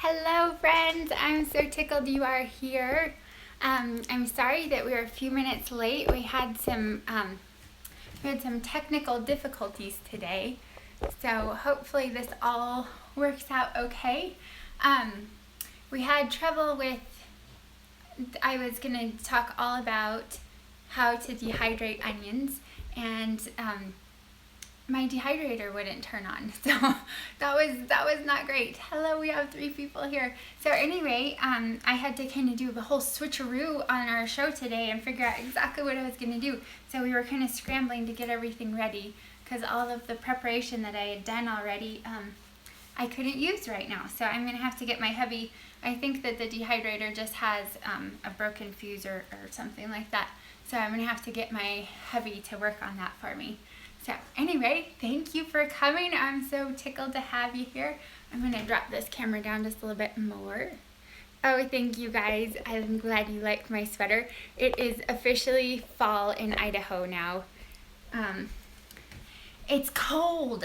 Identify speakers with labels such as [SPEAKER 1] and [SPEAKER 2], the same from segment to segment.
[SPEAKER 1] Hello friends, I'm so tickled you are here. I'm sorry that we were a few minutes late. We had some technical difficulties today, so hopefully this all works out okay. We had trouble with, I was going to talk all about how to dehydrate onions, and my dehydrator wouldn't turn on, so that was not great. Hello, we have 3 people here. So anyway, I had to kind of do the whole switcheroo on our show today and figure out exactly what I was going to do. So we were kind of scrambling to get everything ready because all of the preparation that I had done already, I couldn't use right now. So I'm going to have to get my hubby. I think that the dehydrator just has a broken fuse or something like that. So I'm going to have to get my hubby to work on that for me. So anyway, thank you for coming. I'm so tickled to have you here. I'm going to drop this camera down just a little bit more. Oh, thank you guys. I'm glad you like my sweater. It is officially fall in Idaho now. It's cold.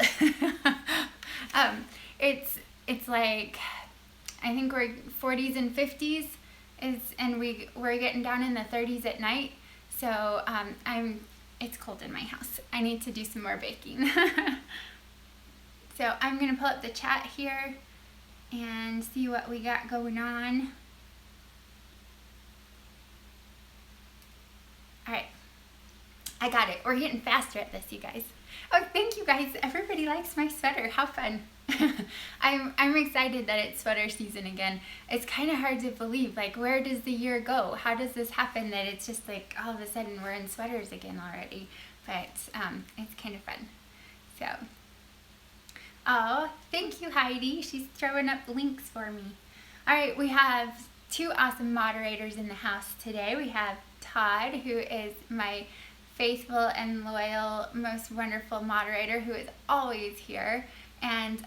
[SPEAKER 1] It's like, I think we're 40s and 50s, and we're getting down in the 30s at night. So it's cold in my house. I need to do some more baking. So I'm gonna pull up the chat here and see what we got going on. All right, I got it. We're getting faster at this, you guys. Oh, thank you guys. Everybody likes my sweater. How fun. I'm excited that it's sweater season again. It's kind of hard to believe, like, where does the year go? How does this happen that it's just like all of a sudden we're in sweaters again already? But it's kind of fun. So, oh, thank you, Heidi. She's throwing up links for me. All right, we have 2 awesome moderators in the house today. We have Todd, who is my faithful and loyal, most wonderful moderator who is always here. And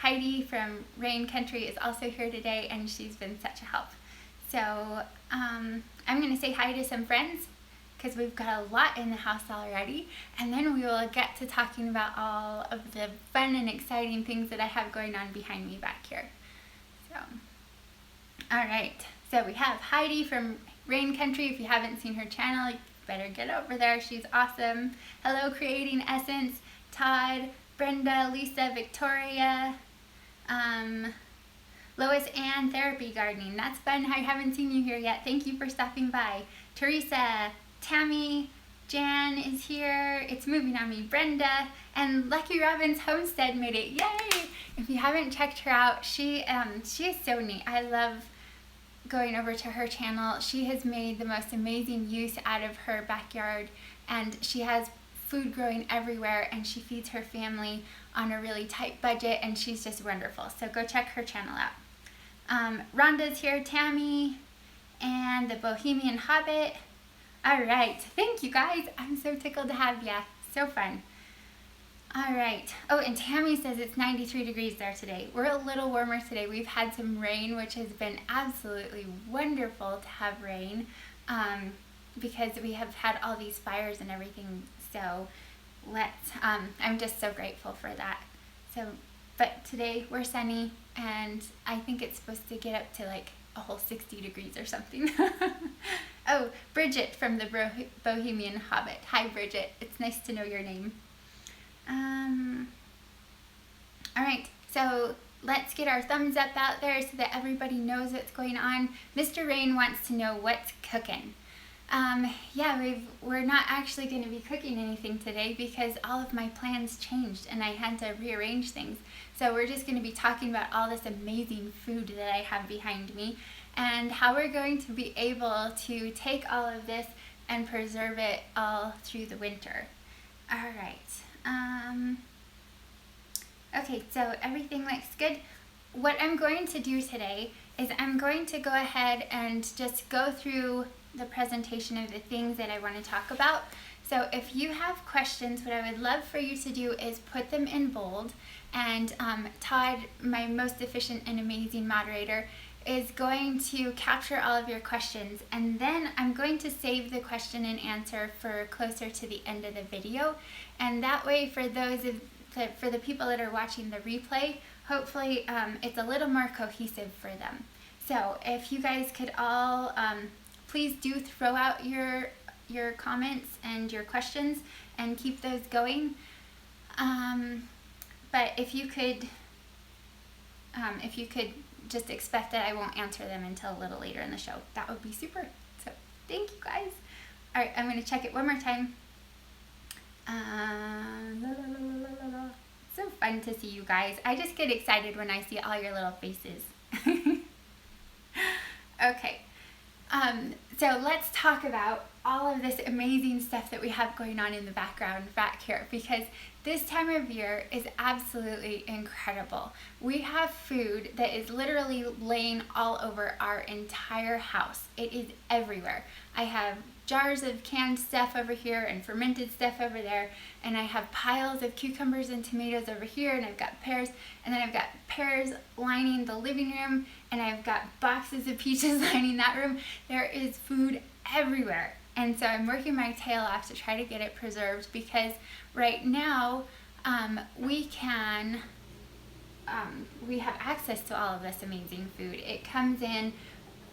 [SPEAKER 1] Heidi from Rain Country is also here today, and she's been such a help. So I'm going to say hi to some friends because we've got a lot in the house already, and then we will get to talking about all of the fun and exciting things that I have going on behind me back here. So, all right. So we have Heidi from Rain Country. If you haven't seen her channel, you better get over there. She's awesome. Hello, Creating Essence, Todd, Brenda, Lisa, Victoria, Lois Ann, Therapy Gardening. That's fun. I haven't seen you here yet. Thank you for stopping by. Teresa, Tammy, Jan is here. It's moving on me. Brenda, and Lucky Robin's Homestead made it. Yay! If you haven't checked her out, she is so neat. I love going over to her channel. She has made the most amazing use out of her backyard, and she has food growing everywhere, and she feeds her family on a really tight budget, and she's just wonderful. So go check her channel out. Rhonda's here, Tammy, and the Bohemian Hobbit. All right, thank you guys. I'm so tickled to have ya. So fun. All right. Oh, and Tammy says it's 93 degrees there today. We're a little warmer today. We've had some rain, which has been absolutely wonderful to have rain, because we have had all these fires and everything. So I'm just so grateful for that. So, but today we're sunny, and I think it's supposed to get up to like a whole 60 degrees or something. Oh, Bridget from the Bohemian Hobbit. Hi, Bridget. It's nice to know your name. All right, so let's get our thumbs up out there so that everybody knows what's going on. Mr. Rain wants to know what's cooking. Yeah, we're not actually going to be cooking anything today because all of my plans changed and I had to rearrange things. So we're just going to be talking about all this amazing food that I have behind me and how we're going to be able to take all of this and preserve it all through the winter. All right. Okay, so everything looks good. What I'm going to do today is I'm going to go ahead and just go through the presentation of the things that I want to talk about. So if you have questions, what I would love for you to do is put them in bold, and Todd, my most efficient and amazing moderator, is going to capture all of your questions, and then I'm going to save the question and answer for closer to the end of the video, and that way for those of for the people that are watching the replay, hopefully it's a little more cohesive for them. So if you guys could all please do throw out your comments and your questions and keep those going. But if you could just expect that I won't answer them until a little later in the show, that would be super. So thank you guys. All right, I'm going to check it one more time. So fun to see you guys. I just get excited when I see all your little faces. Okay, so let's talk about all of this amazing stuff that we have going on in the background back here, because this time of year is absolutely incredible. We have food that is literally laying all over our entire house. It is everywhere. I have jars of canned stuff over here and fermented stuff over there, and I have piles of cucumbers and tomatoes over here, and I've got pears, and then I've got pears lining the living room, and I've got boxes of peaches lining that room. There is food everywhere, and so I'm working my tail off to try to get it preserved, because right now we have access to all of this amazing food. It comes in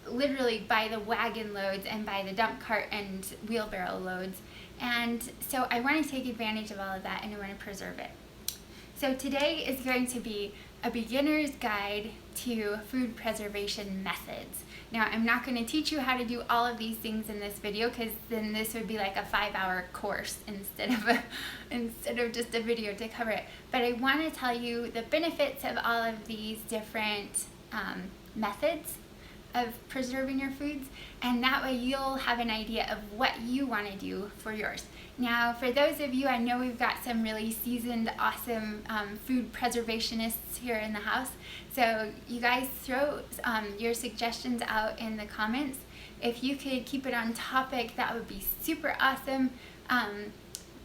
[SPEAKER 1] literally by the wagon loads and by the dump cart and wheelbarrow loads, and so I want to take advantage of all of that, and I want to preserve it. So today is going to be a beginner's guide to food preservation methods. Now, I'm not going to teach you how to do all of these things in this video, because then this would be like a 5-hour course instead of just a video to cover it. But I want to tell you the benefits of all of these different methods of preserving your foods, and that way you'll have an idea of what you want to do for yours. Now, for those of you, I know we've got some really seasoned, awesome food preservationists here in the house, so you guys throw your suggestions out in the comments. If you could keep it on topic, that would be super awesome.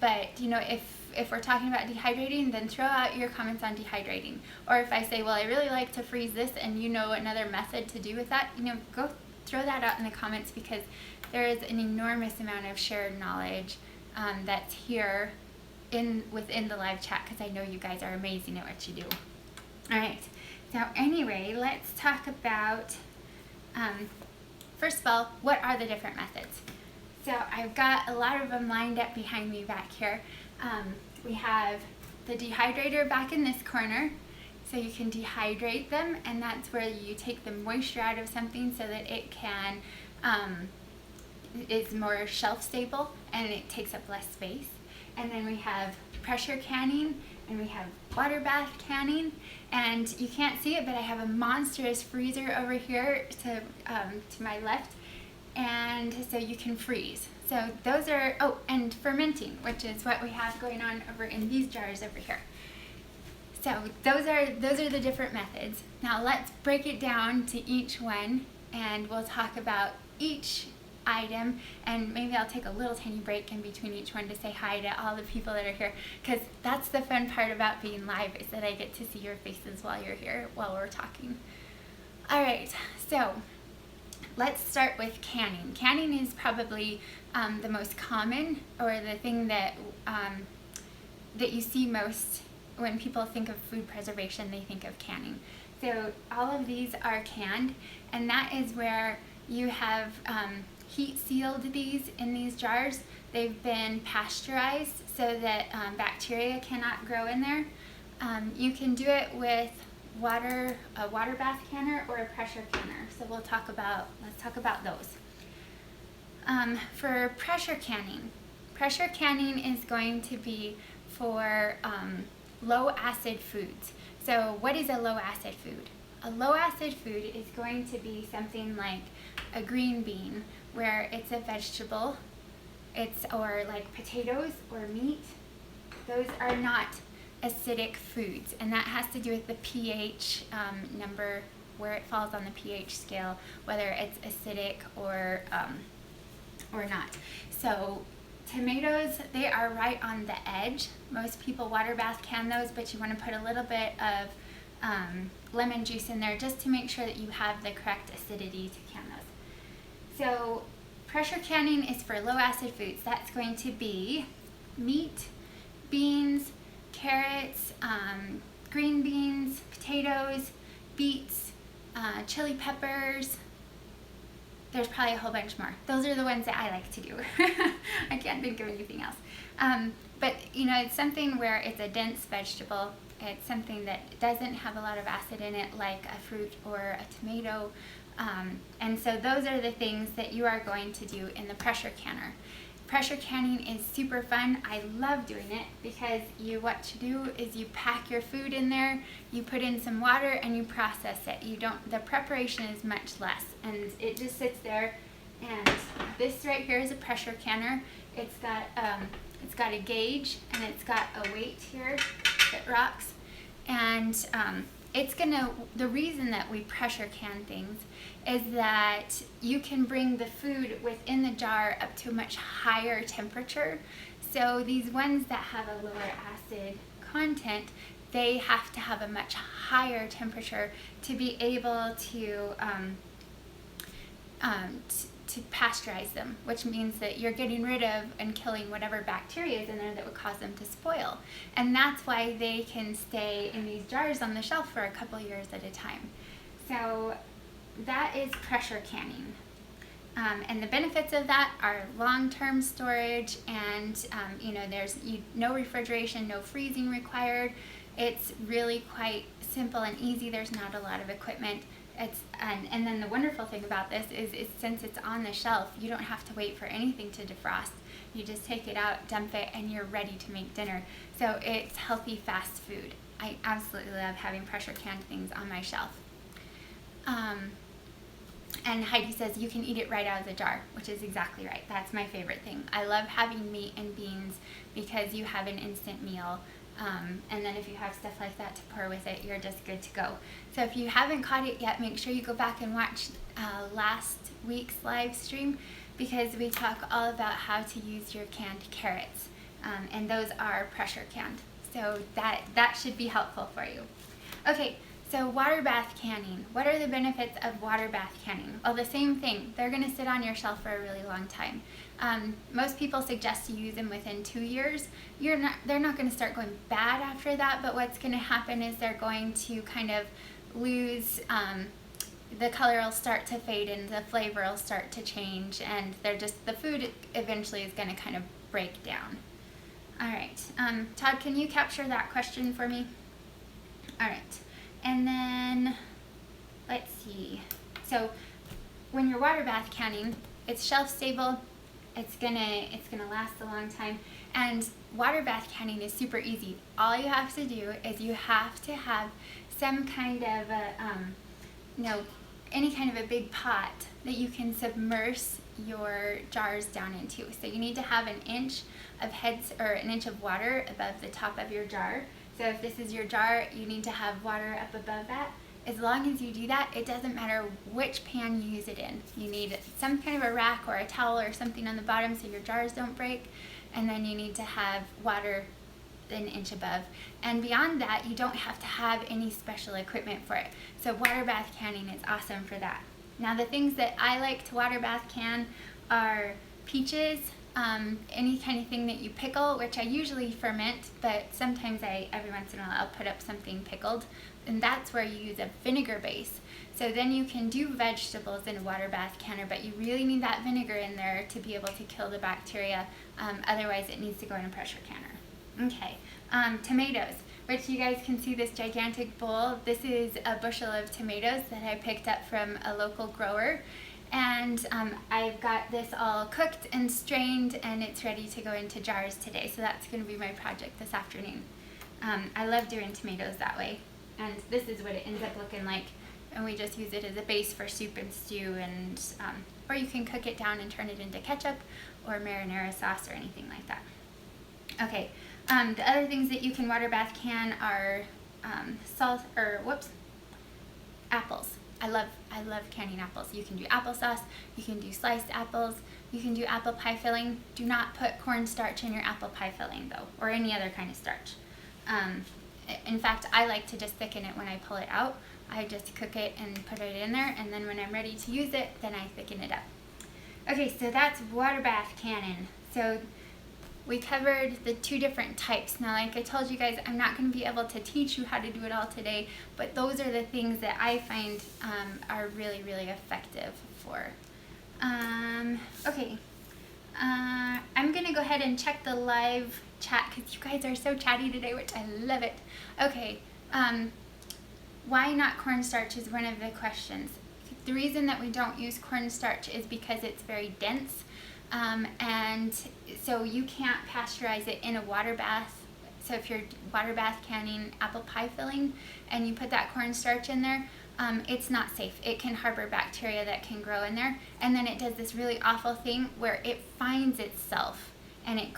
[SPEAKER 1] But you know, if we're talking about dehydrating, then throw out your comments on dehydrating. Or if I say, well, I really like to freeze this, and you know another method to do with that, you know, go throw that out in the comments, because there is an enormous amount of shared knowledge that's here within the live chat, because I know you guys are amazing at what you do. All right, so anyway, let's talk about, first of all, what are the different methods? So I've got a lot of them lined up behind me back here. We have the dehydrator back in this corner, so you can dehydrate them, and that's where you take the moisture out of something so that it can is more shelf stable and it takes up less space. And then we have pressure canning, and we have water bath canning, and you can't see it, but I have a monstrous freezer over here to my left, and so you can freeze. So those are, oh, and fermenting, which is what we have going on over in these jars over here. So those are the different methods. Now let's break it down to each one, and we'll talk about each item, and maybe I'll take a little tiny break in between each one to say hi to all the people that are here, because that's the fun part about being live, is that I get to see your faces while you're here, while we're talking. All right, so let's start with canning. Canning is probably the most common, or the thing that that you see most when people think of food preservation. They think of canning. So all of these are canned, and that is where you have heat sealed these in these jars. They've been pasteurized so that bacteria cannot grow in there. You can do it with a water bath canner or a pressure canner. So let's talk about those. For pressure canning is going to be for low acid foods. So what is a low acid food? A low acid food is going to be something like a green bean, where it's a vegetable, or like potatoes or meat. Those are not acidic foods, and that has to do with the pH number, where it falls on the pH scale, whether it's acidic or not. So tomatoes, they are right on the edge. Most people water bath can those, but you want to put a little bit of lemon juice in there just to make sure that you have the correct acidity to can those. So pressure canning is for low acid foods. That's going to be meat, beans, carrots, green beans, potatoes, beets, chili peppers. There's probably a whole bunch more. Those are the ones that I like to do. I can't think of anything else. But you know, it's something where it's a dense vegetable. It's something that doesn't have a lot of acid in it, like a fruit or a tomato. And so those are the things that you are going to do in the pressure canner. Pressure canning is super fun. I love doing it because what you do is you pack your food in there, you put in some water, and you process it. The preparation is much less, and it just sits there. And this right here is a pressure canner. It's got a gauge, and it's got a weight here that rocks. And the reason that we pressure can things is that you can bring the food within the jar up to a much higher temperature. So these ones that have a lower acid content, they have to have a much higher temperature to be able to pasteurize them, which means that you're getting rid of and killing whatever bacteria is in there that would cause them to spoil. And that's why they can stay in these jars on the shelf for a couple years at a time. So that is pressure canning. And the benefits of that are long-term storage, and there's no refrigeration, no freezing required. It's really quite simple and easy. There's not a lot of equipment. And then the wonderful thing about this is since it's on the shelf, you don't have to wait for anything to defrost. You just take it out, dump it, and you're ready to make dinner. So it's healthy, fast food. I absolutely love having pressure canned things on my shelf. And Heidi says you can eat it right out of the jar, which is exactly right. That's my favorite thing. I love having meat and beans because you have an instant meal. And then if you have stuff like that to pour with it, you're just good to go. So if you haven't caught it yet, make sure you go back and watch last week's live stream, because we talk all about how to use your canned carrots. And those are pressure canned. So that should be helpful for you. Okay, so water bath canning. What are the benefits of water bath canning? Well, the same thing. They're going to sit on your shelf for a really long time. Most people suggest you use them within 2 years. They're not going to start going bad after that, but what's going to happen is they're going to kind of lose, the color will start to fade and the flavor will start to change, and the food eventually is going to kind of break down. All right, Todd, can you capture that question for me? All right, and then let's see. So when you're water bath canning, it's shelf stable. It's gonna last a long time, and water bath canning is super easy. All you have to do is you have to have some kind of any kind of a big pot that you can submerge your jars down into. So you need to have an inch of water above the top of your jar. So if this is your jar, you need to have water up above that. As long as you do that, it doesn't matter which pan you use it in. You need some kind of a rack or a towel or something on the bottom so your jars don't break. And then you need to have water an inch above. And beyond that, you don't have to have any special equipment for it. So water bath canning is awesome for that. Now the things that I like to water bath can are peaches, any kind of thing that you pickle, which I usually ferment, but sometimes every once in a while I'll put up something pickled, and that's where you use a vinegar base. So then you can do vegetables in a water bath canner, but you really need that vinegar in there to be able to kill the bacteria. Otherwise it needs to go in a pressure canner. Okay, tomatoes, which you guys can see this gigantic bowl. This is a bushel of tomatoes that I picked up from a local grower. And I've got this all cooked and strained, and it's ready to go into jars today. So that's going to be my project this afternoon. I love doing tomatoes that way. And this is what it ends up looking like. And we just use it as a base for soup and stew, and or you can cook it down and turn it into ketchup or marinara sauce or anything like that. Okay, the other things that you can water bath can are apples. I love canning apples. You can do applesauce, you can do sliced apples, you can do apple pie filling. Do not put cornstarch in your apple pie filling though, or any other kind of starch. In fact, I like to just thicken it when I pull it out. I just cook it and put it in there, and then when I'm ready to use it, then I thicken it up. Okay, so that's water bath canning. So we covered the 2 different types. Now, like I told you guys, I'm not going to be able to teach you how to do it all today, but those are the things that I find are really, really effective for. Okay, I'm going to go ahead and check the live chat because you guys are so chatty today, which I love it. Okay, why not cornstarch is one of the questions. The reason that we don't use cornstarch is because it's very dense, and so you can't pasteurize it in a water bath. So if you're water bath canning apple pie filling and you put that cornstarch in there, it's not safe. It can harbor bacteria that can grow in there, and then it does this really awful thing where it finds itself and it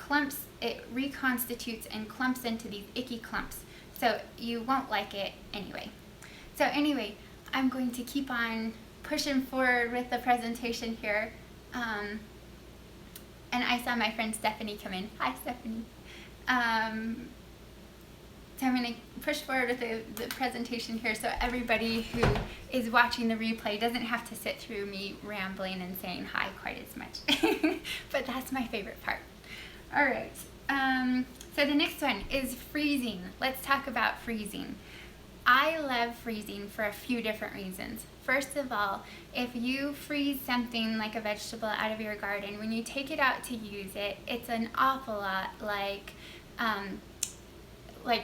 [SPEAKER 1] reconstitutes and clumps into these icky clumps. So you won't like it anyway. So anyway, I'm going to keep on pushing forward with the presentation here. And I saw my friend Stephanie come in. Hi, Stephanie. So I'm going to push forward with the presentation here so everybody who is watching the replay doesn't have to sit through me rambling and saying hi quite as much. But that's my favorite part. All right. So the next one is freezing. Let's talk about freezing. I love freezing for a few different reasons. First of all, if you freeze something like a vegetable out of your garden, when you take it out to use it, it's an awful lot like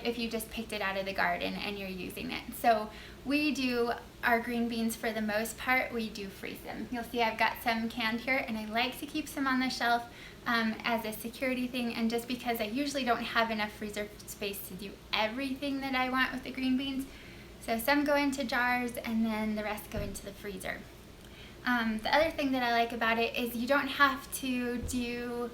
[SPEAKER 1] if you just picked it out of the garden and you're using it. So we do our green beans for the most part, we do freeze them. You'll see I've got some canned here, and I like to keep some on the shelf as a security thing, and just because I usually don't have enough freezer space to do everything that I want with the green beans. So some go into jars and then the rest go into the freezer. The other thing that I like about it is you don't have to do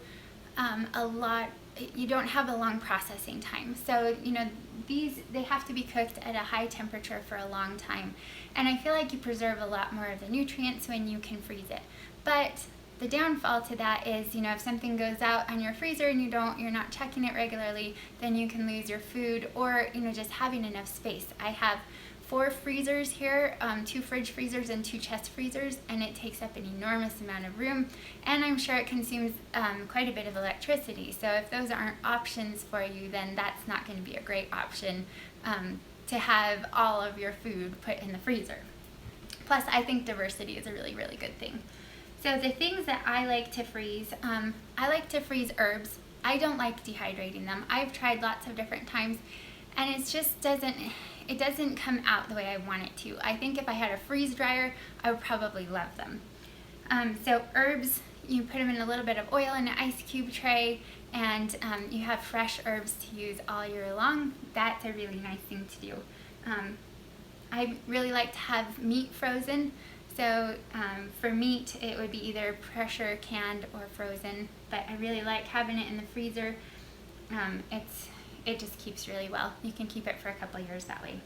[SPEAKER 1] you don't have a long processing time. So, you know, they have to be cooked at a high temperature for a long time. And I feel like you preserve a lot more of the nutrients when you can freeze it. But the downfall to that is, you know, if something goes out on your freezer and you're not checking it regularly, then you can lose your food, or, you know, just having enough space. I have 4 freezers here, 2 fridge freezers and 2 chest freezers, and it takes up an enormous amount of room, and I'm sure it consumes quite a bit of electricity. So if those aren't options for you, then that's not going to be a great option to have all of your food put in the freezer. Plus, I think diversity is a really, really good thing. So the things that I like to freeze, I like to freeze herbs. I don't like dehydrating them. I've tried lots of different times, and it just doesn't come out the way I want it to. I think if I had a freeze dryer, I would probably love them. So herbs, you put them in a little bit of oil in an ice cube tray, and you have fresh herbs to use all year long. That's a really nice thing to do. I really like to have meat frozen. So for meat, it would be either pressure canned or frozen, but I really like having it in the freezer. It just keeps really well. You can keep it for a couple years that way.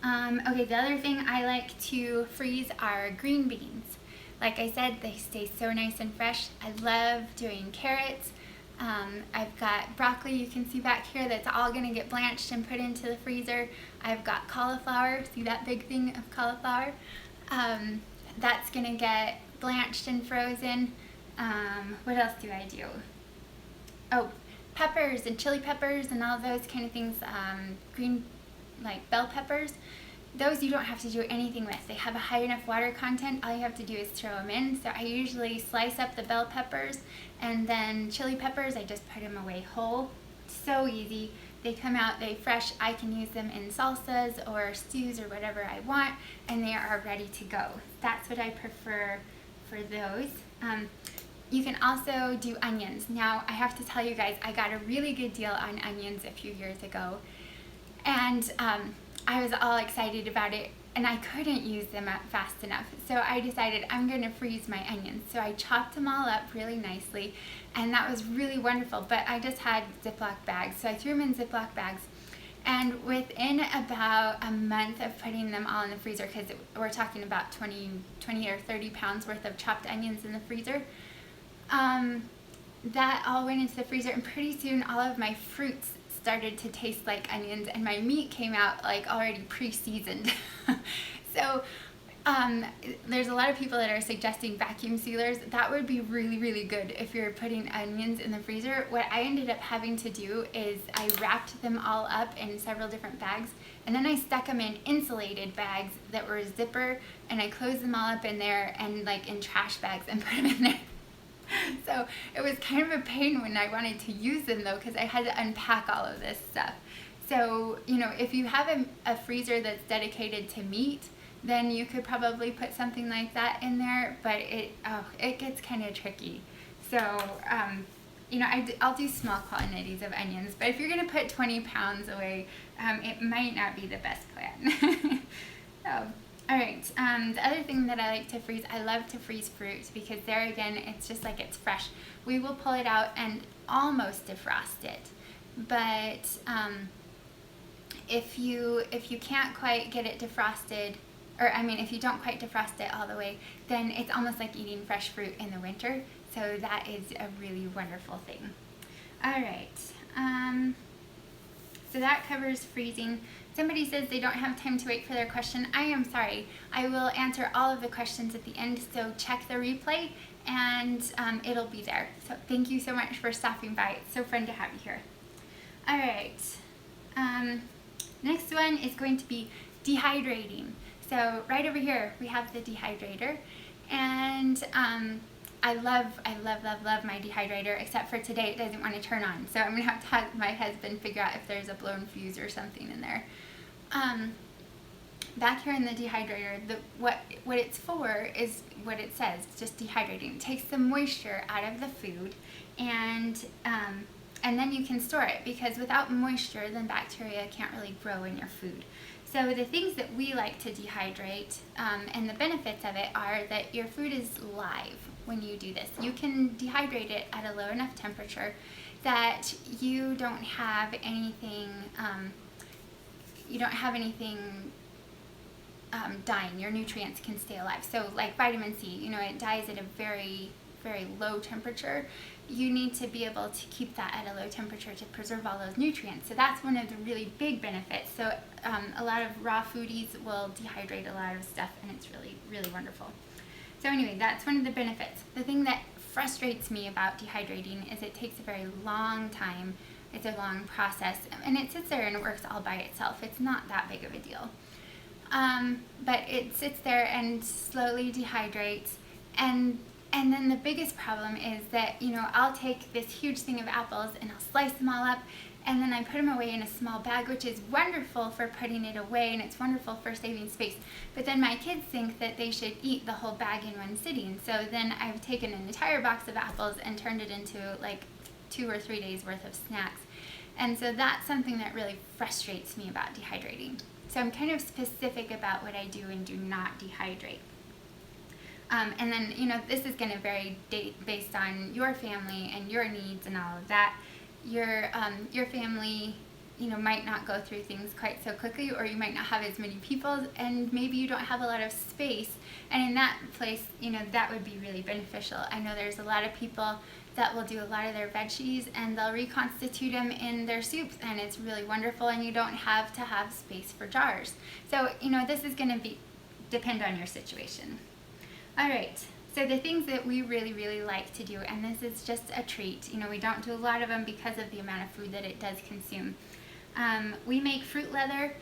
[SPEAKER 1] Okay, the other thing I like to freeze are green beans. Like I said, they stay so nice and fresh. I love doing carrots. I've got broccoli, you can see back here, that's all going to get blanched and put into the freezer. I've got cauliflower, see that big thing of cauliflower? That's going to get blanched and frozen. What else do I do? Oh, peppers and chili peppers and all those kind of things, green, like bell peppers. Those you don't have to do anything with. They have a high enough water content. All you have to do is throw them in. So I usually slice up the bell peppers, and then chili peppers, I just put them away whole. So easy. They come out, they fresh. I can use them in salsas or stews or whatever I want, and they are ready to go. That's what I prefer for those. You can also do onions. Now, I have to tell you guys, I got a really good deal on onions a few years ago, and I was all excited about it, and I couldn't use them fast enough. So I decided I'm going to freeze my onions. So I chopped them all up really nicely, and that was really wonderful. But I just had Ziploc bags, so I threw them in Ziploc bags. And within about a month of putting them all in the freezer, because we're talking about 20 or 30 pounds worth of chopped onions in the freezer, that all went into the freezer, and pretty soon all of my fruits started to taste like onions, and my meat came out like already pre-seasoned. So There's a lot of people that are suggesting vacuum sealers. That would be really, really good if you're putting onions in the freezer. What I ended up having to do is I wrapped them all up in several different bags, and then I stuck them in insulated bags that were a zipper, and I closed them all up in there and like in trash bags and put them in there. So it was kind of a pain when I wanted to use them though, because I had to unpack all of this stuff. So, you know, if you have a freezer that's dedicated to meat, then you could probably put something like that in there, but it gets kind of tricky. So, you know, I'll do small quantities of onions, but if you're going to put 20 pounds away, it might not be the best plan. So, all right, the other thing that I like to freeze, I love to freeze fruit, because there again, it's just like it's fresh. We will pull it out and almost defrost it, but if you can't quite get it defrosted, or I mean, if you don't quite defrost it all the way, then it's almost like eating fresh fruit in the winter. So that is a really wonderful thing. All right, so that covers freezing. Somebody says they don't have time to wait for their question. I am sorry. I will answer all of the questions at the end, so check the replay and it'll be there. So thank you so much for stopping by. It's so fun to have you here. All right, next one is going to be dehydrating. So right over here we have the dehydrator, and I love my dehydrator, except for today it doesn't want to turn on. So I'm gonna have to have my husband figure out if there's a blown fuse or something in there. Back here in the dehydrator, what it's for is what it says. It's just dehydrating. It takes the moisture out of the food, and then you can store it, because without moisture, then bacteria can't really grow in your food. So the things that we like to dehydrate, and the benefits of it are that your food is live when you do this. You can dehydrate it at a low enough temperature that you don't have anything, dying. Your nutrients can stay alive. So like vitamin C, you know, it dies at a very, very low temperature. You need to be able to keep that at a low temperature to preserve all those nutrients. So that's one of the really big benefits. So a lot of raw foodies will dehydrate a lot of stuff, and it's really, really wonderful. So anyway, that's one of the benefits. The thing that frustrates me about dehydrating is it takes a very long time. It's a long process, and it sits there and it works all by itself. It's not that big of a deal. But it sits there and slowly dehydrates, and then the biggest problem is that, you know, I'll take this huge thing of apples and I'll slice them all up, and then I put them away in a small bag, which is wonderful for putting it away, and it's wonderful for saving space. But then my kids think that they should eat the whole bag in one sitting. So then I've taken an entire box of apples and turned it into like 2 or 3 days worth of snacks. And so that's something that really frustrates me about dehydrating. So I'm kind of specific about what I do and do not dehydrate. And then, you know, this is going to vary based on your family and your needs and all of that. Your family, you know, might not go through things quite so quickly, or you might not have as many people, and maybe you don't have a lot of space. And in that place, you know, that would be really beneficial. I know there's a lot of people that will do a lot of their veggies and they'll reconstitute them in their soups, and it's really wonderful, and you don't have to have space for jars. So, you know, this is going to depend on your situation. All right, so the things that we really, really like to do, and this is just a treat, you know, we don't do a lot of them because of the amount of food that it does consume. We make fruit leather,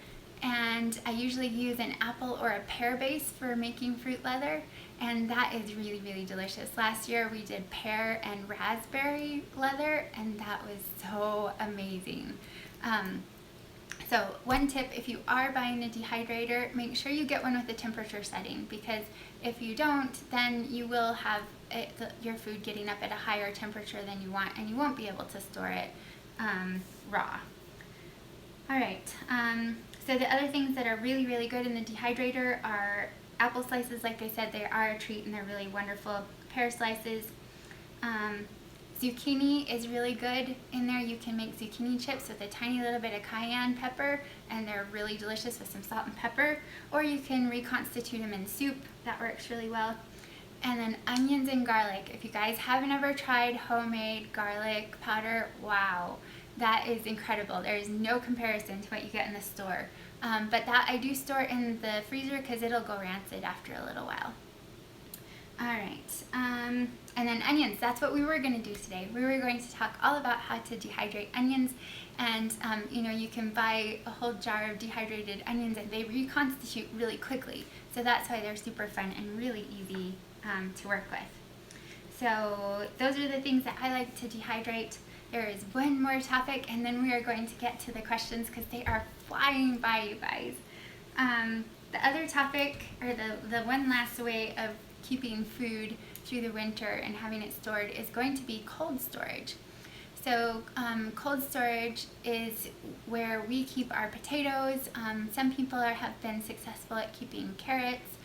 [SPEAKER 1] and I usually use an apple or a pear base for making fruit leather, and that is really, really delicious. Last year we did pear and raspberry leather, and that was so amazing. So one tip, if you are buying a dehydrator, make sure you get one with a temperature setting, because if you don't, then you will have your food getting up at a higher temperature than you want, and you won't be able to store it raw. All right, so the other things that are really, really good in the dehydrator are apple slices. Like I said, they are a treat and they're really wonderful. Pear slices. Zucchini is really good in there. You can make zucchini chips with a tiny little bit of cayenne pepper, and they're really delicious with some salt and pepper. Or you can reconstitute them in soup. That works really well. And then onions and garlic. If you guys haven't ever tried homemade garlic powder, wow, that is incredible. There is no comparison to what you get in the store. But that I do store in the freezer because it'll go rancid after a little while. All right, and then onions, that's what we were going to do today. We were going to talk all about how to dehydrate onions, and you know, you can buy a whole jar of dehydrated onions and they reconstitute really quickly. So that's why they're super fun and really easy to work with. So those are the things that I like to dehydrate. There is one more topic and then we are going to get to the questions because they are flying by, you guys. The other topic, or the one last way of keeping food through the winter and having it stored, is going to be cold storage. So cold storage is where we keep our potatoes. Some people have been successful at keeping carrots,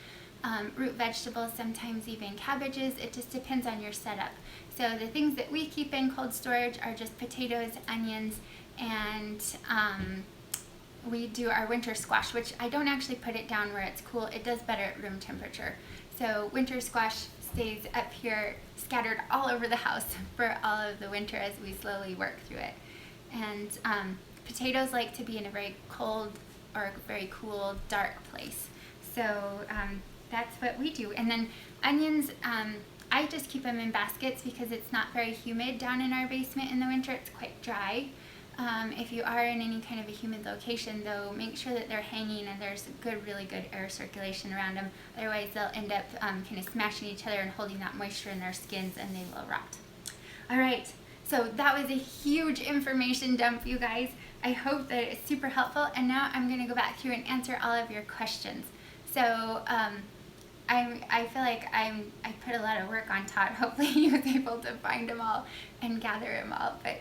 [SPEAKER 1] root vegetables, sometimes even cabbages. It just depends on your setup. So the things that we keep in cold storage are just potatoes, onions, and we do our winter squash, which I don't actually put it down where it's cool. It does better at room temperature. So winter squash stays up here scattered all over the house for all of the winter as we slowly work through it. And potatoes like to be in a very cold or very cool, dark place. So that's what we do. And then onions, I just keep them in baskets because it's not very humid down in our basement in the winter. It's quite dry. If you are in any kind of a humid location, though, make sure that they're hanging and there's really good air circulation around them. Otherwise, they'll end up kind of smashing each other and holding that moisture in their skins, and they will rot. All right, so that was a huge information dump, you guys. I hope that it's super helpful, and now I'm going to go back through and answer all of your questions. So I feel like I put a lot of work on Todd. Hopefully he was able to find them all and gather them all, but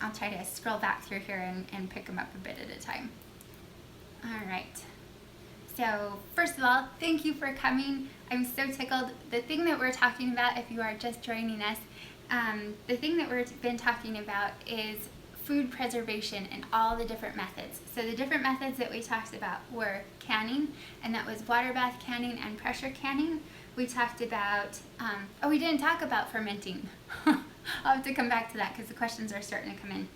[SPEAKER 1] I'll try to scroll back through here and pick them up a bit at a time. All right. So first of all, thank you for coming. I'm so tickled. The thing that we're talking about, if you are just joining us, the thing that we've been talking about is food preservation and all the different methods. So the different methods that we talked about were canning, and that was water bath canning and pressure canning. We talked about, oh, we didn't talk about fermenting. I'll have to come back to that because the questions are starting to come in.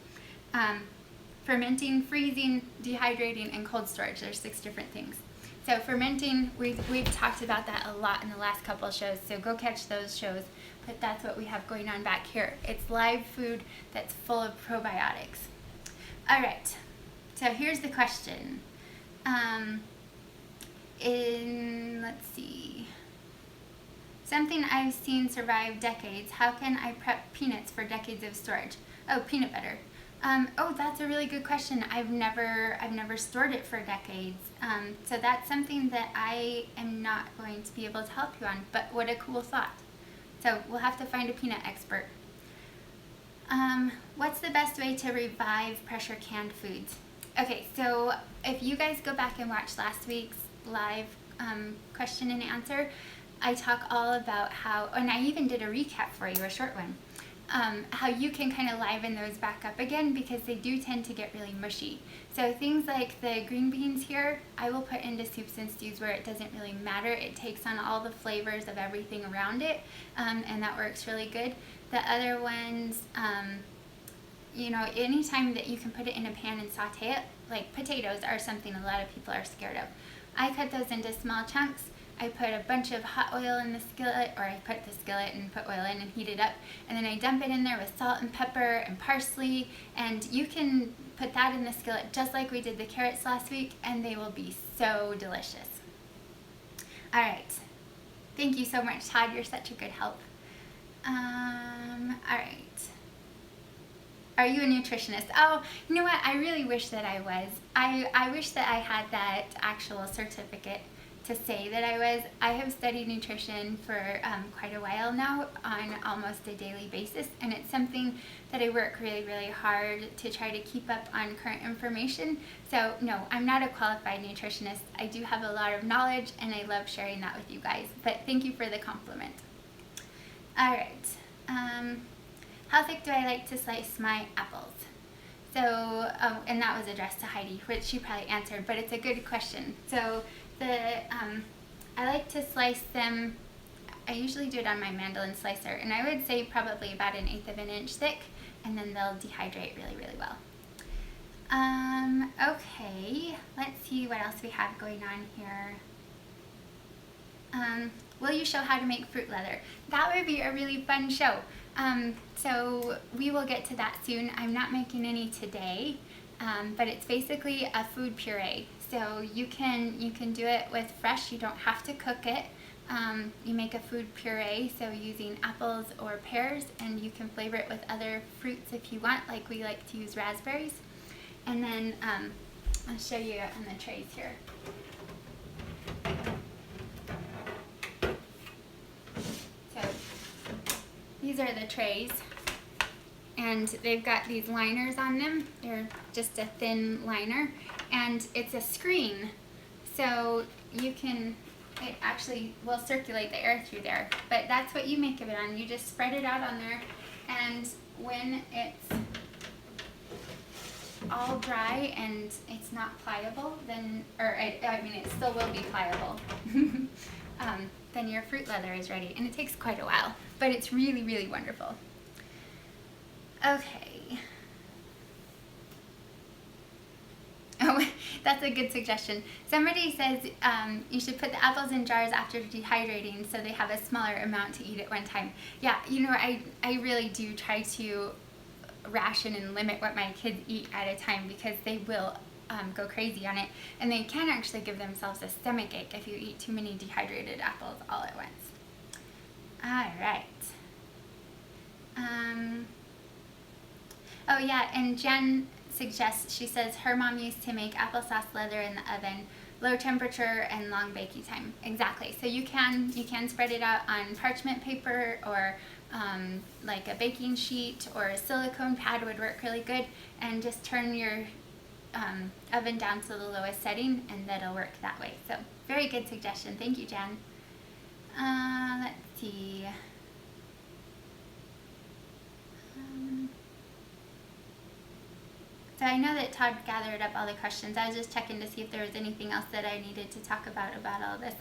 [SPEAKER 1] Fermenting, freezing, dehydrating, and cold storage. There's 6 different things. So fermenting, we've talked about that a lot in the last couple of shows, so go catch those shows. But that's what we have going on back here. It's live food that's full of probiotics. All right, so here's the question. Let's see. Something I've seen survive decades. How can I prep peanuts for decades of storage? Oh, peanut butter. Oh, that's a really good question. I've never stored it for decades. So that's something that I am not going to be able to help you on, but what a cool thought. So we'll have to find a peanut expert. What's the best way to revive pressure canned foods? Okay, so if you guys go back and watch last week's live question and answer, I talk all about how, and I even did a recap for you, a short one, how you can kind of liven those back up again because they do tend to get really mushy. So things like the green beans here, I will put into soups and stews where it doesn't really matter. It takes on all the flavors of everything around it, and that works really good. The other ones, you know, anytime that you can put it in a pan and saute it, like potatoes are something a lot of people are scared of. I cut those into small chunks. I put a bunch of hot oil in the skillet, or I put the skillet and put oil in and heat it up, and then I dump it in there with salt and pepper and parsley, and you can put that in the skillet just like we did the carrots last week, and they will be so delicious. All right, thank you so much, Todd. You're such a good help. All right. Are you a nutritionist? Oh, you know what? I really wish that I was. I wish that I had that actual certificate to say that I was. I have studied nutrition for quite a while now on almost a daily basis, and it's something that I work really, really hard to try to keep up on current information. So no, I'm not a qualified nutritionist. I do have a lot of knowledge, and I love sharing that with you guys, but thank you for the compliment. All right. How thick do I like to slice my apples? So, and that was addressed to Heidi, which she probably answered, but it's a good question. So I like to slice them, I usually do it on my mandolin slicer, and I would say probably about 1/8 of an inch thick, and then they'll dehydrate really, really well. Okay, let's see what else we have going on here. Will you show how to make fruit leather? That would be a really fun show. So we will get to that soon. I'm not making any today, but it's basically a food puree. So you can do it with fresh. You don't have to cook it. You make a food puree, so using apples or pears, and you can flavor it with other fruits if you want, like we like to use raspberries. And then I'll show you on the trays here. So these are the trays, and they've got these liners on them. They're just a thin liner, and it's a screen, so you can, it actually will circulate the air through there, but that's what you make of it on. You just spread it out on there, and when it's all dry and it's not pliable, then, I mean it still will be pliable, then your fruit leather is ready. And it takes quite a while, but it's really, really wonderful. Okay. Oh, that's a good suggestion. Somebody says you should put the apples in jars after dehydrating so they have a smaller amount to eat at one time. Yeah, you know, I really do try to ration and limit what my kids eat at a time, because they will go crazy on it, and they can actually give themselves a stomach ache if you eat too many dehydrated apples all at once. All right. Oh yeah, and Jen suggests, she says her mom used to make applesauce leather in the oven, low temperature and long baking time. Exactly. So you can spread it out on parchment paper, or like a baking sheet, or a silicone pad would work really good, and just turn your oven down to the lowest setting, and that'll work that way. So very good suggestion. Thank you, Jen. Let's see. So I know that Todd gathered up all the questions. I was just checking to see if there was anything else that I needed to talk about all this.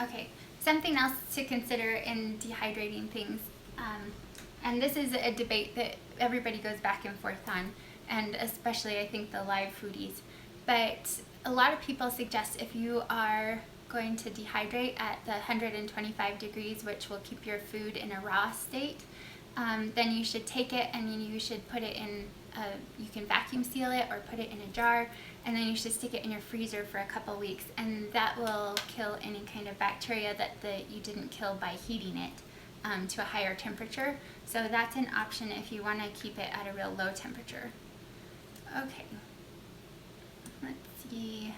[SPEAKER 1] Okay, something else to consider in dehydrating things, and this is a debate that everybody goes back and forth on, and especially I think the live foodies, but a lot of people suggest if you are going to dehydrate at the 125 degrees, which will keep your food in a raw state, then you should take it and you should put it in, you can vacuum seal it or put it in a jar, and then you should stick it in your freezer for a couple weeks, and that will kill any kind of bacteria that you didn't kill by heating it to a higher temperature. So that's an option if you want to keep it at a real low temperature. Okay, let's see.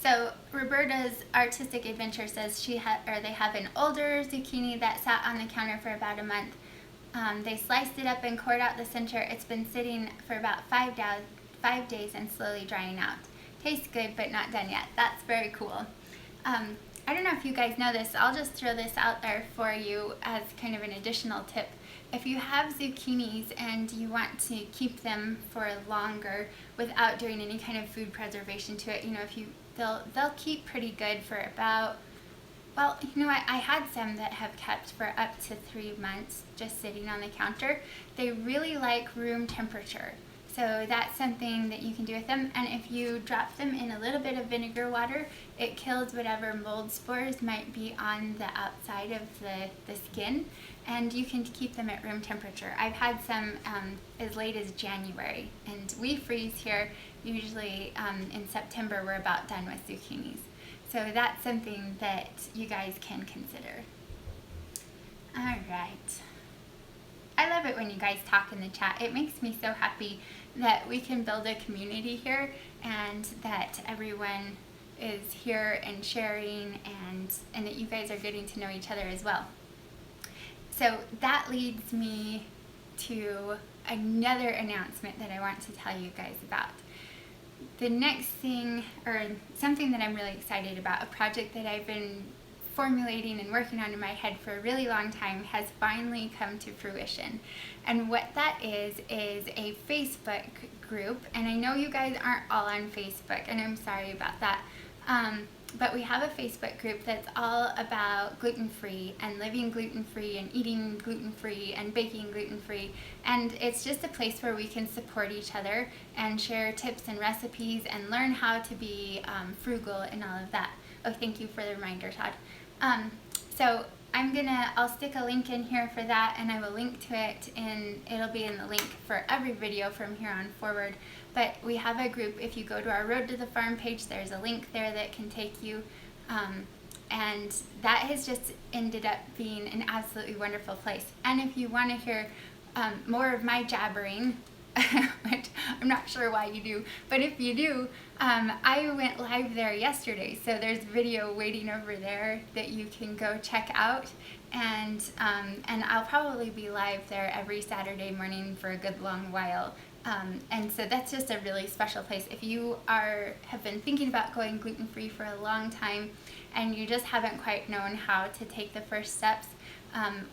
[SPEAKER 1] So Roberta's Artistic Adventure says they have an older zucchini that sat on the counter for about a month. They sliced it up and cored out the center. It's been sitting for about 5 days and slowly drying out. Tastes good, but not done yet. That's very cool. I don't know if you guys know this. I'll just throw this out there for you as kind of an additional tip. If you have zucchinis and you want to keep them for longer without doing any kind of food preservation to it, you know, they'll keep pretty good for about, well, you know what, I had some that have kept for up to 3 months just sitting on the counter. They really like room temperature. So that's something that you can do with them. And if you drop them in a little bit of vinegar water, it kills whatever mold spores might be on the outside of the skin, and you can keep them at room temperature. I've had some as late as January, and we freeze here usually in September. We're about done with zucchinis. So that's something that you guys can consider. All right. I love it when you guys talk in the chat. It makes me so happy that we can build a community here, and that everyone is here and sharing, and that you guys are getting to know each other as well. So that leads me to another announcement that I want to tell you guys about. The next thing, or something that I'm really excited about, a project that I've been formulating and working on in my head for a really long time has finally come to fruition. And what that is a Facebook group, and I know you guys aren't all on Facebook, and I'm sorry about that. But we have a Facebook group that's all about gluten-free and living gluten-free and eating gluten-free and baking gluten-free. And it's just a place where we can support each other and share tips and recipes and learn how to be frugal and all of that. Oh, thank you for the reminder, Todd. So I'll stick a link in here for that, and I will link to it, and it'll be in the link for every video from here on forward. But we have a group. If you go to our Road to the Farm page, there's a link there that can take you, and that has just ended up being an absolutely wonderful place. And if you want to hear more of my jabbering, which I'm not sure why you do, but if you do, I went live there yesterday, so there's video waiting over there that you can go check out, and I'll probably be live there every Saturday morning for a good long while, and so that's just a really special place. If you have been thinking about going gluten-free for a long time and you just haven't quite known how to take the first steps,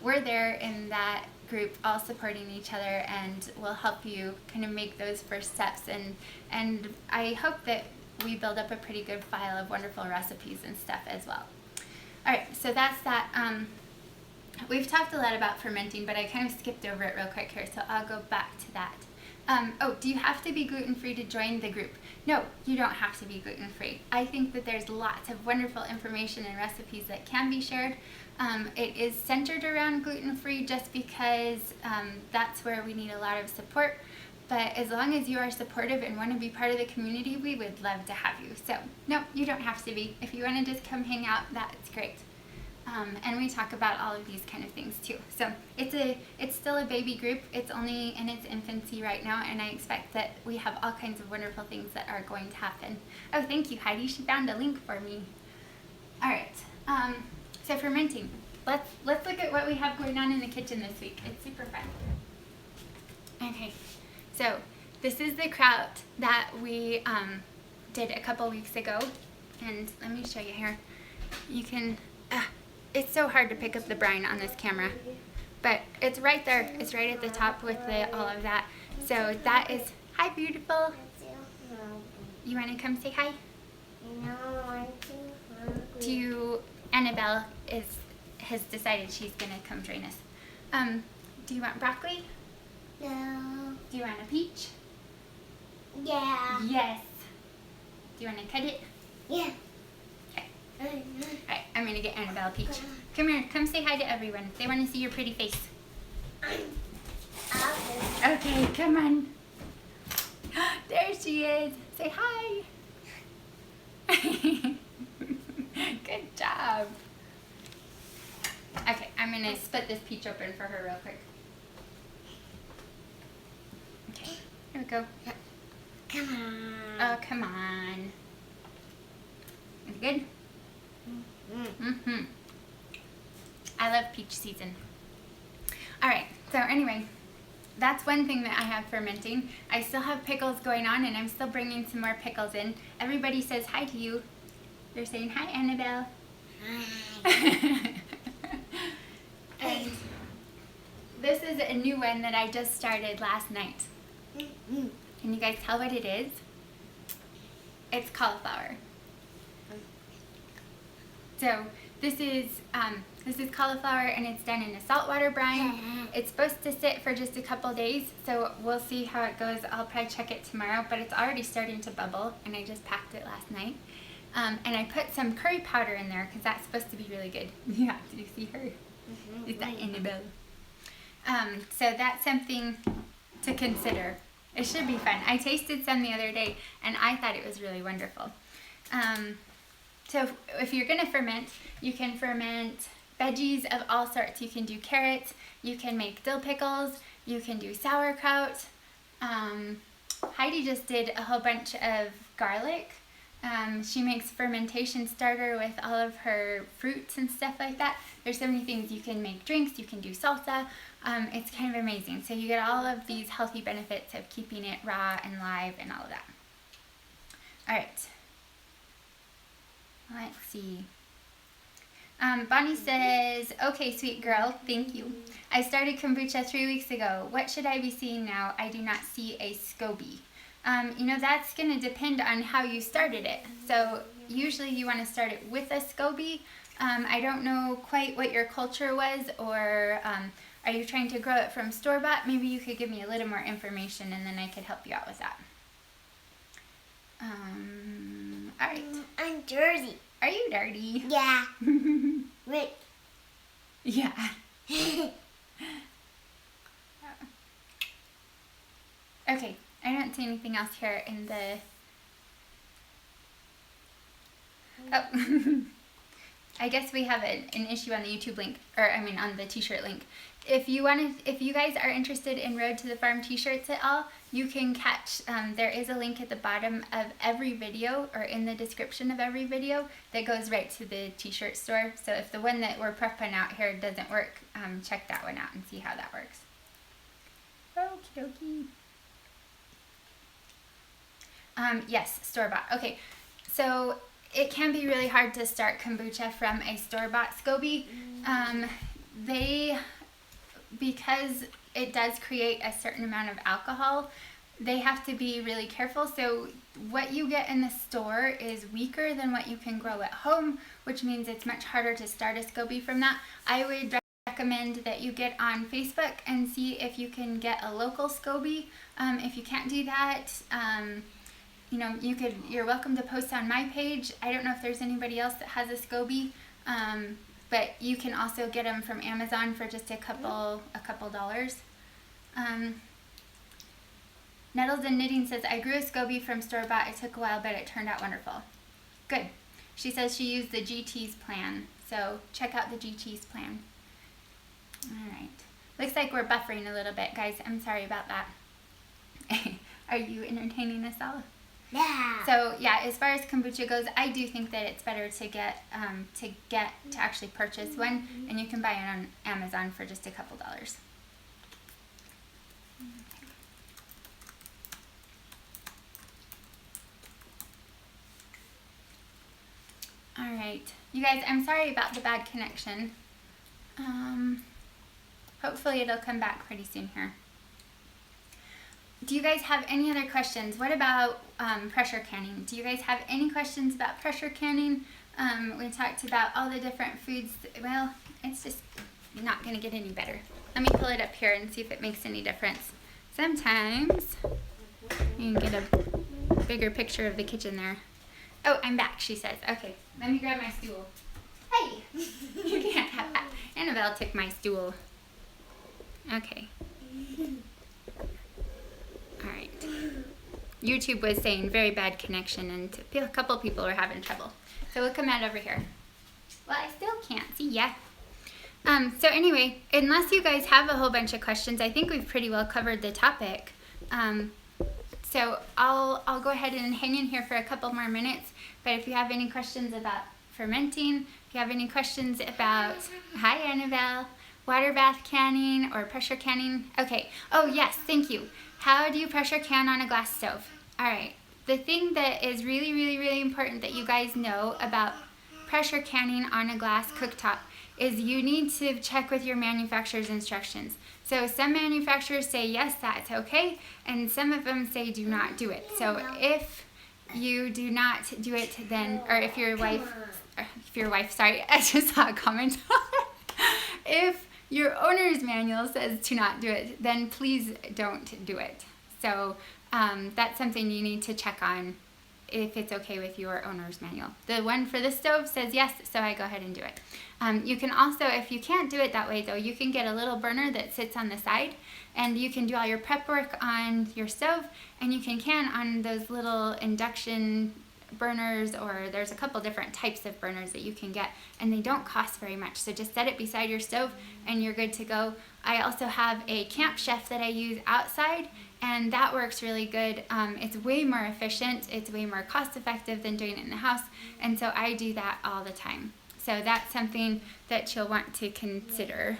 [SPEAKER 1] we're there in that group, all supporting each other, and we'll help you kind of make those first steps, and I hope that we build up a pretty good file of wonderful recipes and stuff as well. Alright, so that's that. We've talked a lot about fermenting, but I kind of skipped over it real quick here, so I'll go back to that. Oh, do you have to be gluten-free to join the group? No, you don't have to be gluten-free. I think that there's lots of wonderful information and recipes that can be shared. It is centered around gluten-free just because that's where we need a lot of support. But as long as you are supportive and want to be part of the community, we would love to have you. So, no, you don't have to be. If you want to just come hang out, that's great. And we talk about all of these kind of things too. So it's still a baby group. It's only in its infancy right now, and I expect that we have all kinds of wonderful things that are going to happen. Oh, thank you, Heidi. She found a link for me. All right. So fermenting. Let's look at what we have going on in the kitchen this week. It's super fun. Okay. So this is the kraut that we did a couple weeks ago, and let me show you here. You can. It's so hard to pick up the brine on this camera, but it's right there. It's right at the top with all of that. So that is, hi beautiful. You want to come say hi? Annabelle has decided she's going to come join us. Do you want broccoli?
[SPEAKER 2] No.
[SPEAKER 1] Do you want a peach?
[SPEAKER 2] Yeah.
[SPEAKER 1] Yes. Do you want to cut it?
[SPEAKER 2] Yeah.
[SPEAKER 1] Alright, I'm going to get Annabelle a peach. Come here, come say hi to everyone. They want to see your pretty face. Okay, come on. There she is. Say hi. Good job. Okay, I'm going to split this peach open for her real quick. Okay, here we go.
[SPEAKER 2] Come on.
[SPEAKER 1] Oh, come on. Is it good? Mm-hmm. I love peach season. Alright, so anyway, that's one thing that I have fermenting. I still have pickles going on, and I'm still bringing some more pickles in. Everybody says hi to you. They're saying hi, Annabelle.
[SPEAKER 2] Hi.
[SPEAKER 1] And this is a new one that I just started last night. Can you guys tell what it is? It's cauliflower. So this is cauliflower, and it's done in a saltwater brine. It's supposed to sit for just a couple days, so we'll see how it goes. I'll probably check it tomorrow, but it's already starting to bubble, and I just packed it last night. And I put some curry powder in there because that's supposed to be really good. Yeah, do you see her? Is that Annabelle? So that's something to consider. It should be fun. I tasted some the other day, and I thought it was really wonderful. So if you're going to ferment, you can ferment veggies of all sorts. You can do carrots, you can make dill pickles, you can do sauerkraut. Heidi just did a whole bunch of garlic. She makes fermentation starter with all of her fruits and stuff like that. There's so many things. You can make drinks, you can do salsa. It's kind of amazing. So you get all of these healthy benefits of keeping it raw and live and all of that. All right. Let's see. Bonnie says, okay, sweet girl, thank you. I started kombucha 3 weeks ago. What should I be seeing now? I do not see a SCOBY. That's going to depend on how you started it. So usually you want to start it with a SCOBY. I don't know quite what your culture was, or are you trying to grow it from store-bought? Maybe you could give me a little more information and then I could help you out with that. All right.
[SPEAKER 2] I'm dirty.
[SPEAKER 1] Are you dirty?
[SPEAKER 2] Yeah. Rick.
[SPEAKER 1] Yeah. Okay, I don't see anything else here in the... Oh, I guess we have an issue on the YouTube link, on the t-shirt link. If you guys are interested in Road to the Farm t-shirts at all, you can catch, there is a link at the bottom of every video, or in the description of every video, that goes right to the t-shirt store. So if the one that we're prepping out here doesn't work, check that one out and see how that works. Okie dokie. Yes, store-bought. Okay, so it can be really hard to start kombucha from a store-bought SCOBY. Because it does create a certain amount of alcohol, they have to be really careful. So what you get in the store is weaker than what you can grow at home, which means it's much harder to start a SCOBY from that. I would recommend that you get on Facebook and see if you can get a local SCOBY. If you can't do that, you're welcome to post on my page. I don't know if there's anybody else that has a SCOBY, but you can also get them from Amazon for just a couple dollars. Nettles and Knitting says, I grew a SCOBY from store-bought. It took a while, but it turned out wonderful. Good. She says she used the GT's plan, so check out the GT's plan. All right. Looks like we're buffering a little bit, guys. I'm sorry about that. Are you entertaining us all?
[SPEAKER 2] Yeah.
[SPEAKER 1] So yeah, as far as kombucha goes, I do think that it's better to actually purchase one, and you can buy it on Amazon for just a couple dollars. All right, you guys, I'm sorry about the bad connection. Hopefully it'll come back pretty soon here. Do you guys have any other questions? What about pressure canning? Do you guys have any questions about pressure canning? We talked about all the different foods. Well, it's just not going to get any better. Let me pull it up here and see if it makes any difference. Sometimes you can get a bigger picture of the kitchen there. Oh, I'm back, she says. Okay, let me grab my stool. Hey, you can't have that. Annabelle took my stool. Okay. Alright. YouTube was saying very bad connection, and a couple people were having trouble. So we'll come out over here. Well, I still can't see ya. So anyway, unless you guys have a whole bunch of questions, I think we've pretty well covered the topic. So I'll go ahead and hang in here for a couple more minutes. But if you have any questions about fermenting, if you have any questions about, hi Annabelle, water bath canning or pressure canning. Okay. Oh yes, thank you. How do you pressure can on a glass stove? All right. The thing that is really, really, really important that you guys know about pressure canning on a glass cooktop is you need to check with your manufacturer's instructions. So some manufacturers say, yes, that's okay, and some of them say, do not do it. So if you do not do it, then, or if your wife, sorry, I just saw a comment. If your owner's manual says to not do it, then please don't do it. So that's something you need to check on if it's okay with your owner's manual. The one for the stove says yes, so I go ahead and do it. You can also, if you can't do it that way though, you can get a little burner that sits on the side, and you can do all your prep work on your stove, and you can on those little induction burners, or there's a couple different types of burners that you can get, and they don't cost very much. So just set it beside your stove and you're good to go. I also have a Camp Chef that I use outside, and that works really good. It's way more efficient, it's way more cost effective than doing it in the house, and so I do that all the time. So that's something that you'll want to consider.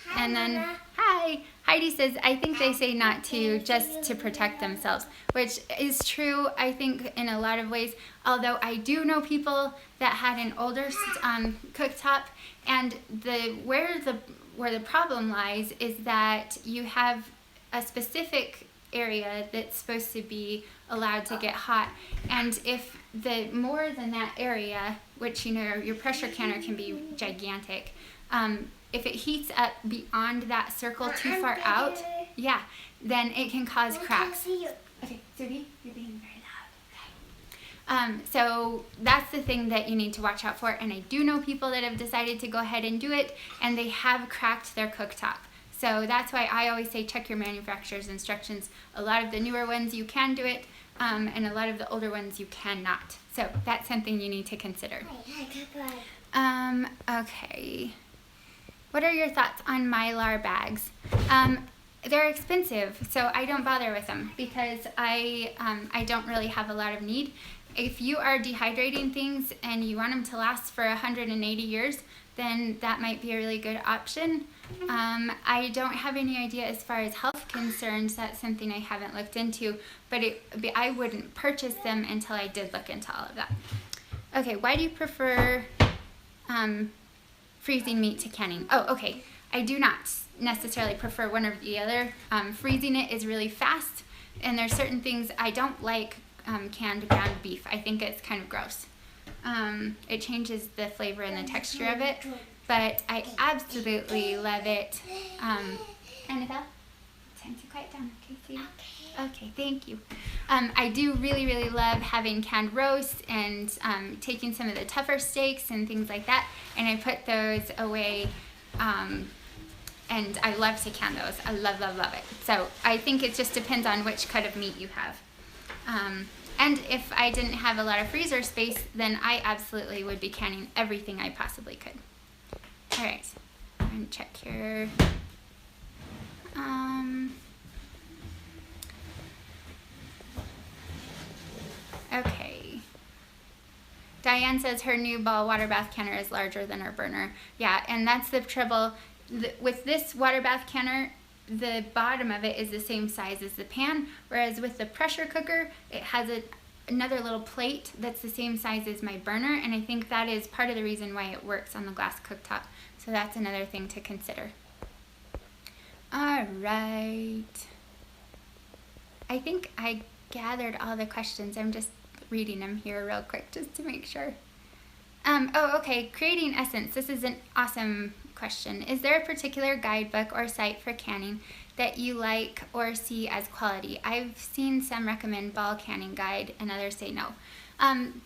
[SPEAKER 2] Hi,
[SPEAKER 1] And then,
[SPEAKER 2] Mama.
[SPEAKER 1] hi. Heidi says, I think they say not to, just to protect themselves, which is true, I think, in a lot of ways. Although I do know people that had an older cooktop, and where the problem lies is that you have a specific area that's supposed to be allowed to get hot, and if the more than that area, which your pressure canner can be gigantic, if it heats up beyond that circle too far out, then it can cause cracks. Okay, Subi, you're being very loud. Okay. So that's the thing that you need to watch out for, and I do know people that have decided to go ahead and do it, and they have cracked their cooktop. So that's why I always say check your manufacturer's instructions. A lot of the newer ones you can do it, and a lot of the older ones you cannot. So that's something you need to consider. Okay. What are your thoughts on Mylar bags? They're expensive, so I don't bother with them because I don't really have a lot of need. If you are dehydrating things and you want them to last for 180 years, then that might be a really good option. I don't have any idea as far as health concerns. That's something I haven't looked into, but I wouldn't purchase them until I did look into all of that. Okay, why do you prefer freezing meat to canning? Oh, okay. I do not necessarily prefer one or the other. Freezing it is really fast, and there's certain things I don't like canned ground beef. I think it's kind of gross. It changes the flavor and the texture of it, but I absolutely love it. Annabelle, time to quiet down, okay, sweetie? Okay, thank you. I do really, really love having canned roast and taking some of the tougher steaks and things like that, and I put those away, and I love to can those. I love, love, love it. So I think it just depends on which cut of meat you have. And if I didn't have a lot of freezer space, then I absolutely would be canning everything I possibly could. All right, I'm gonna check here. Okay. Diane says her new ball water bath canner is larger than her burner. Yeah, and that's the trouble. With this water bath canner, the bottom of it is the same size as the pan, whereas with the pressure cooker, it has another little plate that's the same size as my burner, and I think that is part of the reason why it works on the glass cooktop. So that's another thing to consider. All right. I think I gathered all the questions. I'm just reading them here real quick just to make sure. Oh, okay. Creating essence. This is an awesome question. Is there a particular guidebook or site for canning that you like or see as quality? I've seen some recommend ball canning guide and others say no.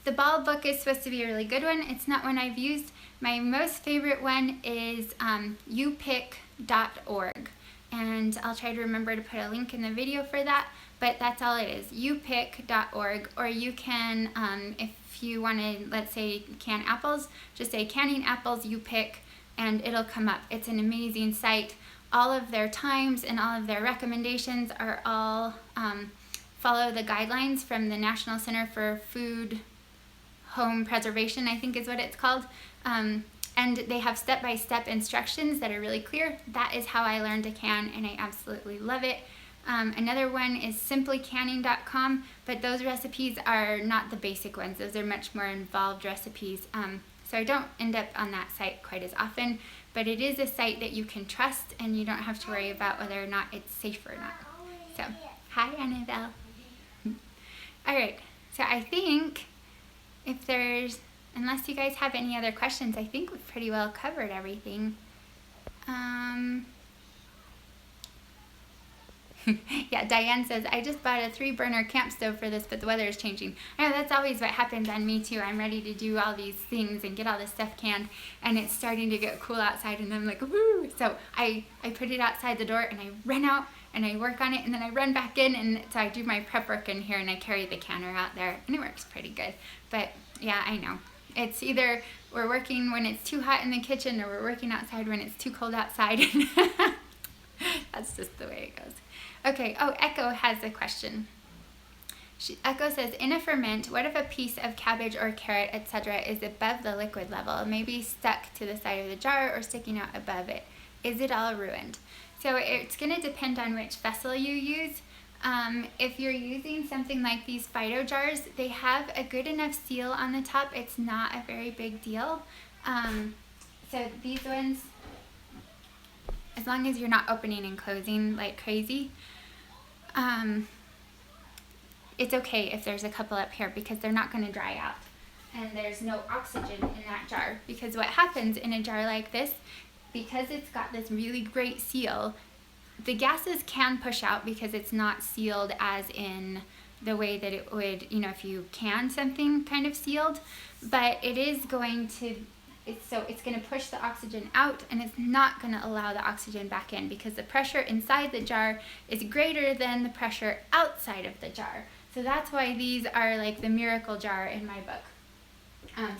[SPEAKER 1] The ball book is supposed to be a really good one. It's not one I've used. My most favorite one is upick.org, and I'll try to remember to put a link in the video for that, but that's all it is, upick.org, or you can, if you want to, let's say, can apples, just say canning apples upick, and it'll come up. It's an amazing site. All of their times and all of their recommendations are all follow the guidelines from the National Center for Food Home Preservation, I think is what it's called. And they have step-by-step instructions that are really clear. That is how I learned to can, and I absolutely love it. Another one is simplycanning.com, but those recipes are not the basic ones. Those are much more involved recipes. So I don't end up on that site quite as often, but it is a site that you can trust, and you don't have to worry about whether or not it's safe or not. So, hi Annabelle. All right, so I think unless you guys have any other questions, I think we've pretty well covered everything. Yeah, Diane says, I just bought a 3-burner camp stove for this, but the weather is changing. I know that's always what happens on me too. I'm ready to do all these things and get all this stuff canned, and it's starting to get cool outside, and I'm like, woo! So I put it outside the door, and I run out, and I work on it, and then I run back in, and so I do my prep work in here, and I carry the canner out there, and it works pretty good. But yeah, I know. It's either we're working when it's too hot in the kitchen, or we're working outside when it's too cold outside. That's just the way it goes. Okay, oh, Echo has a question. Echo says, in a ferment, what if a piece of cabbage or carrot, etc., is above the liquid level, maybe stuck to the side of the jar or sticking out above it? is it all ruined? So it's going to depend on which vessel you use. If you're using something like these Fido jars, they have a good enough seal on the top. It's not a very big deal. So these ones, as long as you're not opening and closing like crazy, it's okay if there's a couple up here because they're not going to dry out. And there's no oxygen in that jar, because what happens in a jar like this, because it's got this really great seal, the gases can push out because it's not sealed as in the way that it would, you know, if you can something kind of sealed, but it is going to, it's going to push the oxygen out, and it's not going to allow the oxygen back in because the pressure inside the jar is greater than the pressure outside of the jar. So that's why these are like the miracle jar in my book.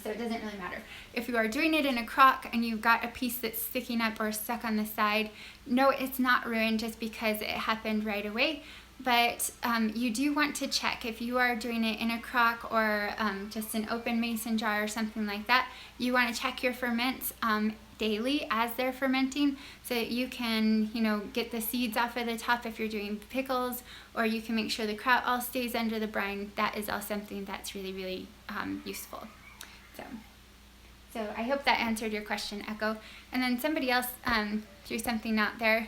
[SPEAKER 1] So it doesn't really matter. If you are doing it in a crock and you've got a piece that's sticking up or stuck on the side, no, it's not ruined just because it happened right away. But you do want to check if you are doing it in a crock or just an open mason jar or something like that. You want to check your ferments daily as they're fermenting, so that you can, you know, get the seeds off of the top if you're doing pickles, or you can make sure the kraut all stays under the brine. That is all something that's really, really useful. So I hope that answered your question, Echo. And then somebody else threw something out there.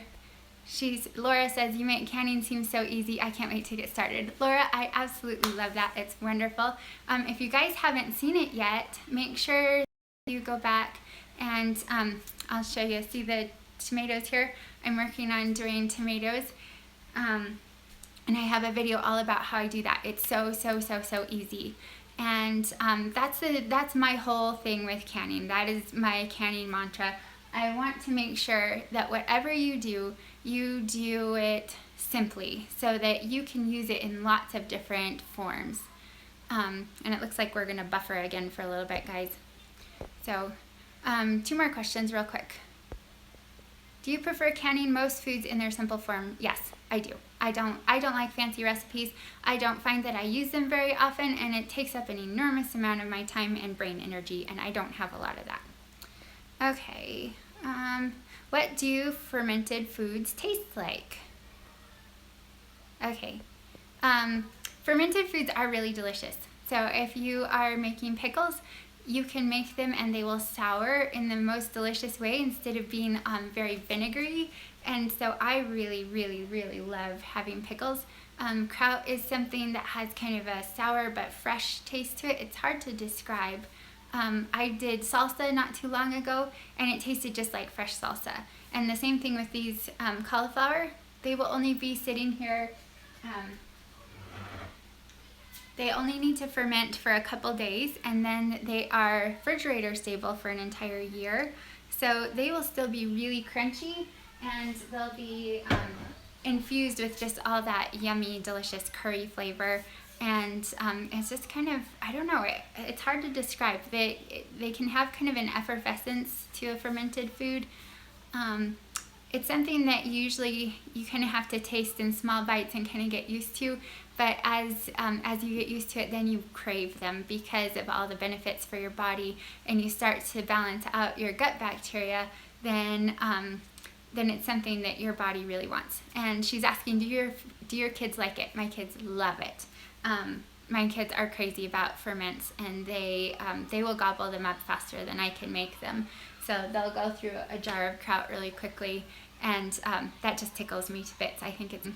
[SPEAKER 1] Laura says, you make canning seem so easy. I can't wait to get started. Laura, I absolutely love that. It's wonderful. If you guys haven't seen it yet, make sure you go back and I'll show you. See the tomatoes here? I'm working on doing tomatoes. And I have a video all about how I do that. It's so easy. And that's my whole thing with canning. That is my canning mantra. I want to make sure that whatever you do it simply so that you can use it in lots of different forms. And it looks like we're going to buffer again for a little bit, guys. So 2 more questions real quick. Do you prefer canning most foods in their simple form? Yes, I do. I don't like fancy recipes. I don't find that I use them very often, and it takes up an enormous amount of my time and brain energy, and I don't have a lot of that. Okay, what do fermented foods taste like? Okay, fermented foods are really delicious. So if you are making pickles, you can make them and they will sour in the most delicious way instead of being very vinegary. And so I really love having pickles. Kraut is something that has kind of a sour but fresh taste to it. It's hard to describe. I did salsa not too long ago, and it tasted just like fresh salsa. And the same thing with these cauliflower. They will only be sitting here. They only need to ferment for a couple days, and then they are refrigerator stable for an entire year. So they will still be really crunchy, and they'll be infused with just all that yummy, delicious curry flavor. And it's just kind of, I don't know, it's hard to describe. They can have kind of an effervescence to a fermented food. It's something that usually you kind of have to taste in small bites and kind of get used to. But as you get used to it, then you crave them because of all the benefits for your body, and you start to balance out your gut bacteria. Then it's something that your body really wants. And she's asking, do your kids like it? My kids love it. My kids are crazy about ferments, and they will gobble them up faster than I can make them. So they'll go through a jar of kraut really quickly, and that just tickles me to bits. I think it's,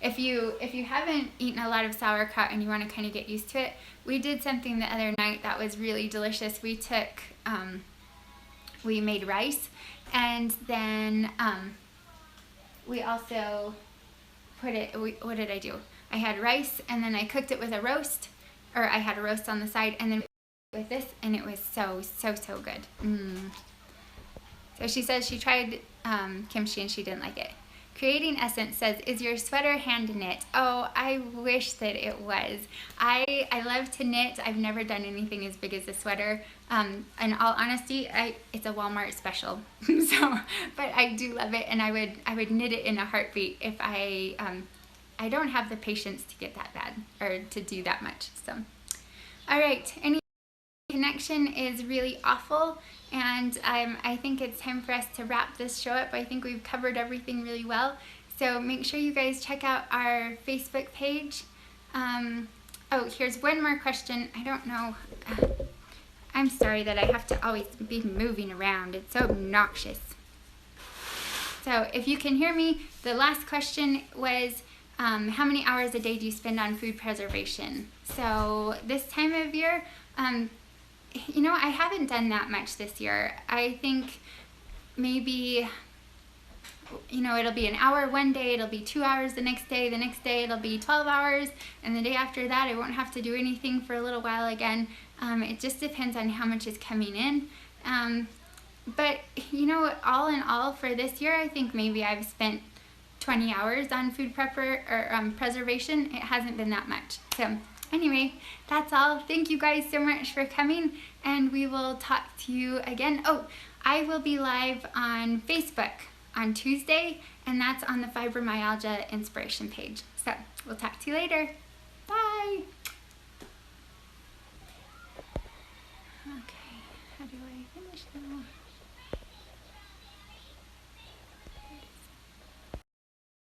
[SPEAKER 1] if you haven't eaten a lot of sauerkraut and you want to kind of get used to it, we did something the other night that was really delicious. We made rice, and then we also what did I do? I had rice, and then I cooked it with a roast, or I had a roast on the side, and then with this, and it was so good. So she says she tried kimchi and she didn't like it. Creating Essence says, is your sweater hand knit? Oh, I wish that it was. I love to knit. I've never done anything as big as a sweater. In all honesty, it's a Walmart special. But I do love it, and I would knit it in a heartbeat if I don't have the patience to get that bad or to do that much. So, all right. Any connect connection is really awful, and I think it's time for us to wrap this show up. I think we've covered everything really well. So make sure you guys check out our Facebook page. Oh, here's one more question. I don't know. I'm sorry that I have to always be moving around. It's so obnoxious. So if you can hear me, the last question was, how many hours a day do you spend on food preservation? So this time of year, you know, I haven't done that much this year. I think maybe, you know, it'll be an hour one day, it'll be 2 hours the next day it'll be 12 hours, and the day after that I won't have to do anything for a little while again. It just depends on how much is coming in. But, you know, all in all for this year, I think maybe I've spent 20 hours on food preservation. It hasn't been that much. So anyway, that's all. Thank you guys so much for coming, and we will talk to you again. Oh, I will be live on Facebook on Tuesday, and that's on the fibromyalgia inspiration page. So we'll talk to you later. Bye. Okay, how do I finish now?